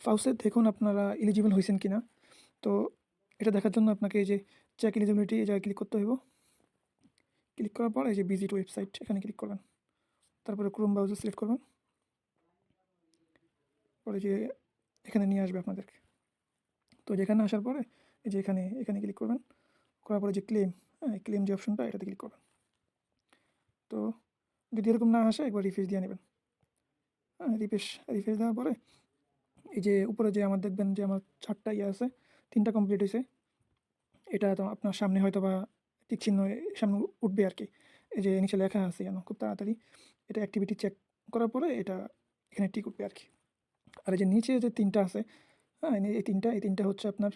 ফাউসে দেখুন আপনারা এলিজিবল হয়েছেন কিনা। তো এটা দেখার জন্য আপনাকে এই যে চেক এলিজিবিলিটি এই জায়গায় ক্লিক করতে হইব। ক্লিক করার পর এই যে ভিজিট ওয়েবসাইট এখানে ক্লিক করবেন। তারপরে ক্রোম ব্রাউজার সিলেক্ট করবেন। পরে যে এখানে নিয়ে আসবে আপনাদেরকে। তো যেখানে আসার পরে এই যে এখানে ক্লিক করবেন। করার পরে যে ক্লেম, হ্যাঁ, ক্লেম যে অপশনটা এটাতে ক্লিক করবেন। তো যদি এরকম না আসে একবার রিফ্রেশ দিয়ে নেবেন। হ্যাঁ, রিফ্রেশ দেওয়ার পরে এই যে উপরে যে আমার দেখবেন যে আমার 4টা ইয়ে আছে, 3টা কমপ্লিট হয়েছে। এটা তো আপনার সামনে হয়তো বা টিক চিহ্ন সামনে উঠবে আর কি। এই যে নিচে লেখা আছে যেন খুব তাড়াতাড়ি এটা অ্যাক্টিভিটি চেক করার পরে এটা এখানে টিক উঠবে আর কি। আর এই যে নিচে যে 3টা আছে, হ্যাঁ, এই তিনটা হচ্ছে আপনার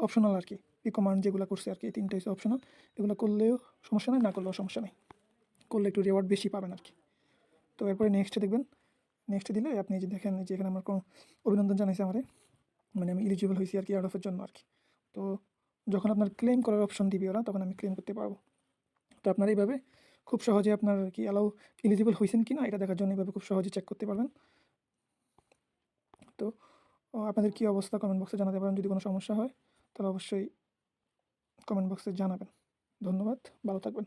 অপশনাল আর কি। রিকমান্ড যেগুলো করছে আর কি, এই 3টা হচ্ছে অপশনাল। এগুলো করলেও সমস্যা নেই, না করলেও সমস্যা নেই। করলে একটু রিওয়ার্ড বেশি পাবেন আর কি। তো এরপরে নেক্সটে দেখবেন। নেক্সটে দিলে আপনি যে দেখেন যে এখানে আমার কোনো অভিনন্দন জানাইছে আমারে, মানে আমি এলিজিবল হয়েছি আর কি আউট অফের জন্য আর কি। তো যখন আপনার ক্লেম করার অপশন দিবে ওরা, তখন আমি ক্লেম করতে পারবো। তো আপনারা এইভাবে খুব সহজে আপনার কি এলিজিবল হয়েছেন কি না এটা দেখার জন্য এইভাবে খুব সহজে চেক করতে পারবেন। তো আপনাদের কী অবস্থা কমেন্ট বক্সে জানাতে পারেন। যদি কোনো সমস্যা হয় তাহলে অবশ্যই কমেন্ট বক্সে জানাবেন। ধন্যবাদ, ভালো থাকবেন।